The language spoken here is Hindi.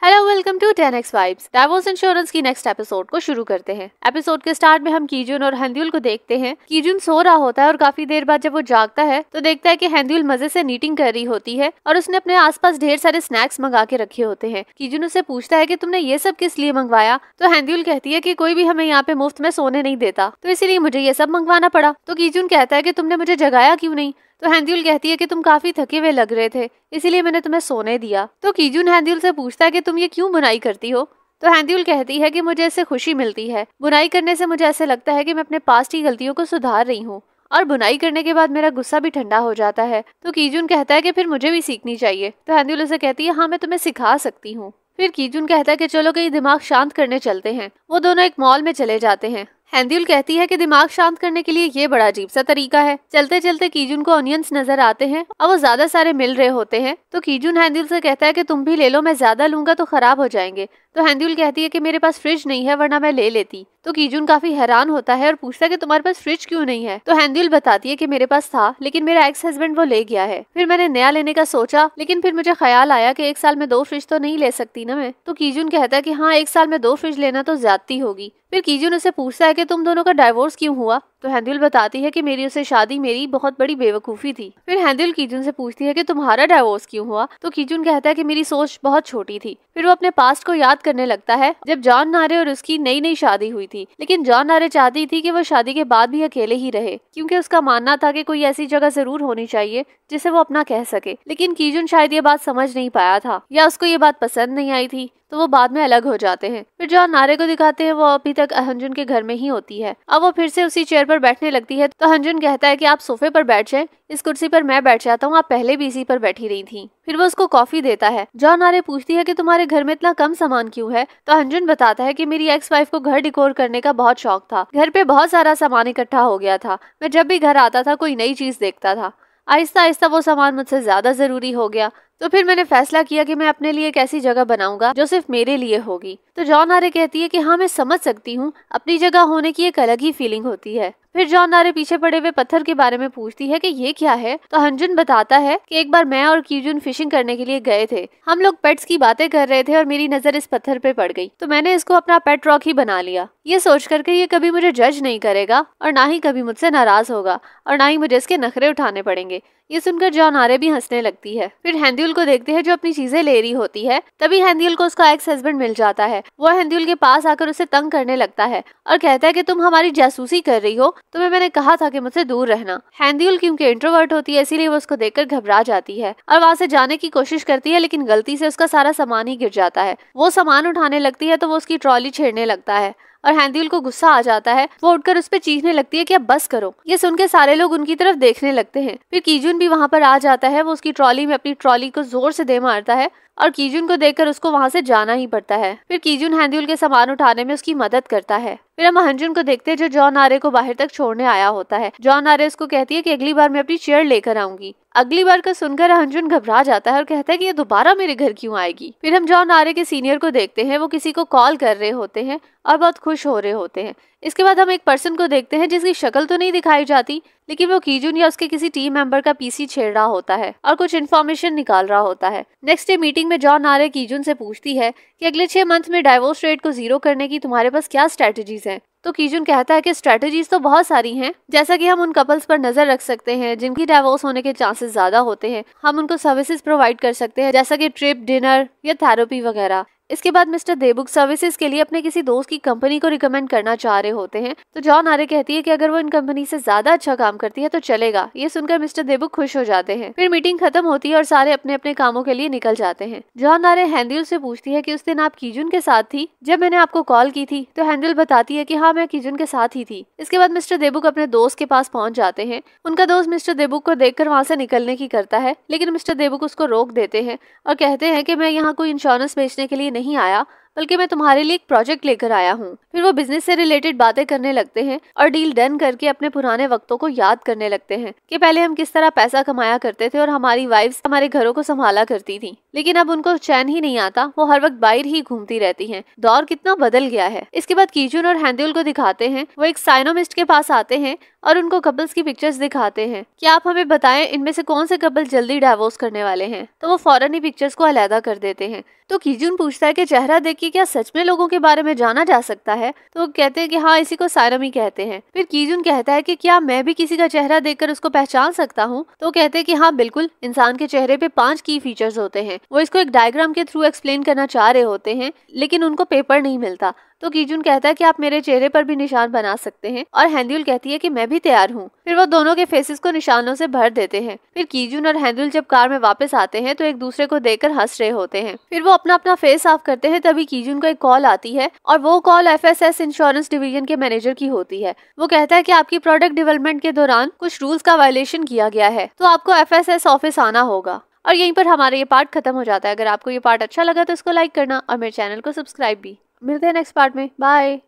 Hello welcome to 10x vibes. Divorce insurance की नेक्स्ट एपिसोड को शुरू करते हैं। एपिसोड के स्टार्ट में हम कीजुन और हेंद्यूल को देखते हैं। कीजुन सो रहा होता है और काफी देर बाद जब वो जागता है तो देखता है कि हेंद्यूल मजे से नीटिंग कर रही होती है और उसने अपने आसपास ढेर सारे स्नैक्स मंगा के रखे होते हैं। कीजुन उससे पूछता है कि तुमने ये सब किस लिए मंगवाया, तो हेंद्यूल कहती है कि कोई भी हमें यहाँ पे मुफ्त में सोने नहीं देता, तो इसीलिए मुझे ये सब मंगवाना पड़ा। तो कीजुन कहता है कि तुमने मुझे जगाया क्यों नहीं, तो हेंद्यूल कहती है कि तुम काफी थके हुए लग रहे थे, इसीलिए मैंने तुम्हें सोने दिया। तो कीजुन हेंद्यूल से पूछता है कि तुम ये क्यों बुनाई करती हो, तो हेंद्यूल कहती है कि मुझे इससे खुशी मिलती है। बुनाई करने से मुझे ऐसे लगता है कि मैं अपने पास्ट की गलतियों को सुधार रही हूँ और बुनाई करने के बाद मेरा गुस्सा भी ठंडा हो जाता है। तो कीजुन कहता है कि फिर मुझे भी सीखनी चाहिए। तो हेंद्यूल उसे कहती है हाँ, मैं तुम्हें सिखा सकती हूँ। फिर कीजुन कहता है कि चलो कहीं दिमाग शांत करने चलते हैं। वो दोनों एक मॉल में चले जाते हैं। हेंद्यूल कहती है कि दिमाग शांत करने के लिए ये बड़ा अजीब सा तरीका है। चलते चलते कीजुन को ऑनियंस नजर आते हैं और वो ज्यादा सारे मिल रहे होते हैं। तो कीजुन हेंद्यूल से कहता है कि तुम भी ले लो, मैं ज्यादा लूंगा तो खराब हो जाएंगे। तो हेंद्यूल कहती है कि मेरे पास फ्रिज नहीं है, वरना मैं ले लेती। तो कीजुन काफी हैरान होता है और पूछता है कि तुम्हारे पास फ्रिज क्यों नहीं है। तो हेंद्यूल बताती है कि मेरे पास था, लेकिन मेरा एक्स हस्बैंड वो ले गया है। फिर मैंने नया लेने का सोचा, लेकिन फिर मुझे ख्याल आया कि एक साल में 2 फ्रिज तो नहीं ले सकती ना मैं। तो कीजुन कहता है कि हाँ, एक साल में 2 फ्रिज लेना तो ज्यादती होगी। फिर कीजुन उसे पूछता है कि तुम दोनों का डाइवोर्स क्यों हुआ। तो हेंद्यूल बताती है कि मेरी उससे शादी मेरी बहुत बड़ी बेवकूफी थी। फिर हेंद्यूल कीजुन से पूछती है कि तुम्हारा डाइवोर्स क्यों हुआ। तो कीजुन कहता है कि मेरी सोच बहुत छोटी थी। फिर वो अपने पास्ट को याद करने लगता है जब जॉन नारे और उसकी नई नई शादी हुई थी, लेकिन जॉन नारे चाहती थी कि वो शादी के बाद भी अकेले ही रहे, क्योंकि उसका मानना था कि कोई ऐसी जगह जरूर होनी चाहिए जिसे वो अपना कह सके। लेकिन कीजुन शायद ये बात समझ नहीं पाया था या उसको ये बात पसंद नहीं आई थी, तो वो बाद में अलग हो जाते हैं। फिर जॉन नारे को दिखाते हैं, वो अभी तक हंजुन के घर में ही होती है। अब वो फिर से उसी चेयर पर बैठने लगती है। तो हंजुन कहता है कि आप सोफे पर बैठ जाएं, इस कुर्सी पर मैं बैठ जाता हूँ, आप पहले भी इसी पर बैठी रही थी। फिर वो उसको कॉफी देता है। जॉन नारे पूछती है कि तुम्हारे घर में इतना कम सामान क्यों है। तो हंजुन बताता है कि मेरी एक्स वाइफ को घर डिकोर करने का बहुत शौक था, घर पे बहुत सारा सामान इकट्ठा हो गया था। मैं जब भी घर आता था कोई नई चीज देखता था, आहिस्ता आहिस्ता वो सामान मुझसे ज्यादा जरूरी हो गया। तो फिर मैंने फैसला किया कि मैं अपने लिए एक ऐसी जगह बनाऊंगा जो सिर्फ मेरे लिए होगी। तो जॉन नारे कहती है कि हाँ, मैं समझ सकती हूँ, अपनी जगह होने की एक अलग ही फीलिंग होती है। फिर जॉन नारे पीछे पड़े हुए पत्थर के बारे में पूछती है कि ये क्या है। तो हंजुन बताता है कि एक बार मैं और कीजुन फिशिंग करने के लिए गए थे। हम लोग पेट्स की बातें कर रहे थे और मेरी नजर इस पत्थर पे पड़ गई, तो मैंने इसको अपना पेट रॉक ही बना लिया, ये सोच करके ये कभी मुझे जज नहीं करेगा और ना ही कभी मुझसे नाराज होगा और ना ही मुझे इसके नखरे उठाने पड़ेंगे। ये सुनकर जॉन नारे भी हंसने लगती है। फिर हेंद्यूल को देखते हैं जो अपनी चीजें ले रही होती है। तभी हेंद्यूल को उसका एक्स हस्बैंड मिल जाता है। वो हेंद्यूल के पास आकर उसे तंग करने लगता है और कहता है कि तुम हमारी जासूसी कर रही हो, तुम्हें मैंने कहा था कि मुझसे दूर रहना। हेंद्यूल क्योंकि इंट्रोवर्ट होती है, इसीलिए वो उसको देखकर घबरा जाती है और वहाँ से जाने की कोशिश करती है, लेकिन गलती से उसका सारा सामान ही गिर जाता है। वो सामान उठाने लगती है तो वो उसकी ट्रॉली छेड़ने लगता है और हेंद्यूल को गुस्सा आ जाता है। वो उठकर उस पर चीखने लगती है कि अब बस करो। ये सुनकर सारे लोग उनकी तरफ देखने लगते हैं। फिर कीजुन भी वहाँ पर आ जाता है। वो उसकी ट्रॉली में अपनी ट्रॉली को जोर से दे मारता है और कीजुन को देखकर उसको वहाँ से जाना ही पड़ता है। फिर कीजुन हेंद्यूल के सामान उठाने में उसकी मदद करता है। फिर हम हंजुन को देखते हैं जो जॉन नारे को बाहर तक छोड़ने आया होता है। जॉन नारे उसको कहती है कि अगली बार मैं अपनी चेयर लेकर आऊंगी। अगली बार का सुनकर हंजुन घबरा जाता है और कहता है कि ये दोबारा मेरे घर क्यों आएगी। फिर हम जॉन नारे के सीनियर को देखते हैं। वो किसी को कॉल कर रहे होते हैं और बहुत खुश हो रहे होते हैं। इसके बाद हम एक पर्सन को देखते हैं जिसकी शक्ल तो नहीं दिखाई जाती, लेकिन वो कीजुन या उसके किसी टीम मेंबर का पीसी छेड़ रहा होता है और कुछ इन्फॉर्मेशन निकाल रहा होता है। नेक्स्ट डे मीटिंग में जॉन नारे कीजुन से पूछती है कि अगले 6 मंथ में डाइवोर्स रेट को 0 करने की तुम्हारे पास क्या स्ट्रेटेजीज हैं। तो कीजुन कहता है कि स्ट्रेटेजीज तो बहुत सारी हैं, जैसा कि हम उन कपल्स पर नजर रख सकते हैं जिनकी डाइवोर्स होने के चांसेस ज्यादा होते हैं। हम उनको सर्विसेज प्रोवाइड कर सकते हैं, जैसा कि ट्रिप, डिनर या थेरेपी वगैरह। इसके बाद मिस्टर देबुक सर्विसेज के लिए अपने किसी दोस्त की कंपनी को रिकमेंड करना चाह रहे होते हैं। तो जॉन नारे कहती है कि अगर वो इन कंपनी से ज्यादा अच्छा काम करती है तो चलेगा। ये सुनकर मिस्टर देबुक खुश हो जाते हैं। फिर मीटिंग खत्म होती है और सारे अपने अपने कामों के लिए निकल जाते हैं। जॉन नारे हेंद्यूल से पूछती है कि उस दिन आप कीजुन के साथ थी जब मैंने आपको कॉल की थी। तो हेंद्यूल बताती है कि हाँ, मैं कीजुन के साथ ही थी। इसके बाद मिस्टर देबुक अपने दोस्त के पास पहुंच जाते हैं। उनका दोस्त मिस्टर देबुक को देखकर वहाँ से निकलने की करता है, लेकिन मिस्टर देबुक उसको रोक देते हैं और कहते हैं कि मैं यहाँ कोई इंश्योरेंस बेचने के लिए नहीं आया बल्कि मैं तुम्हारे लिए एक प्रोजेक्ट लेकर आया हूँ। फिर वो बिजनेस से रिलेटेड बातें करने लगते हैं और डील डन करके अपने पुराने वक्तों को याद करने लगते हैं कि पहले हम किस तरह पैसा कमाया करते थे और हमारी वाइफ्स हमारे घरों को संभाला करती थी, लेकिन अब उनको चैन ही नहीं आता, वो हर वक्त बाहर ही घूमती रहती हैं। दौर कितना बदल गया है। इसके बाद कीजुन और हैंड्यूल को दिखाते हैं, वो एक साइनोमिस्ट के पास आते हैं और उनको कपल्स की पिक्चर्स दिखाते हैं कि आप हमें बताएं इनमें से कौन से कपल जल्दी डाइवोर्स करने वाले हैं। तो वो फौरन ही पिक्चर्स को अलहदा कर देते हैं। तो कीजुन पूछता है कि चेहरा देख के क्या सच में लोगों के बारे में जाना जा सकता है? तो वो कहते हैं कि हाँ, इसी को साइनोमी कहते हैं। फिर कीजुन कहता है कि क्या मैं भी किसी का चेहरा देखकर उसको पहचान सकता हूँ? तो कहते हैं कि हाँ बिल्कुल, इंसान के चेहरे पे 5 की फीचर्स होते हैं। वो इसको एक डायग्राम के थ्रू एक्सप्लेन करना चाह रहे होते हैं, लेकिन उनको पेपर नहीं मिलता। तो कीजुन कहता है कि आप मेरे चेहरे पर भी निशान बना सकते हैं, और हैंड्यूल कहती है कि मैं भी तैयार हूँ। फिर वो दोनों के फेसेस को निशानों से भर देते हैं। फिर कीजुन और हैंड्यूल जब कार में वापस आते हैं तो एक दूसरे को देखकर हंस रहे होते हैं। फिर वो अपना अपना फेस साफ करते हैं, तभी कीजुन को एक कॉल आती है और वो कॉल FSS इंश्योरेंस डिवीजन के मैनेजर की होती है। वो कहता है कि आपकी प्रोडक्ट डेवलपमेंट के दौरान कुछ रूल्स का वायलेशन किया गया है, तो आपको FSS ऑफिस आना होगा। और यहीं पर हमारा ये पार्ट खत्म हो जाता है। अगर आपको ये पार्ट अच्छा लगा तो इसको लाइक करना और मेरे चैनल को सब्सक्राइब भी। मिलते हैं नेक्स्ट पार्ट में। बाय।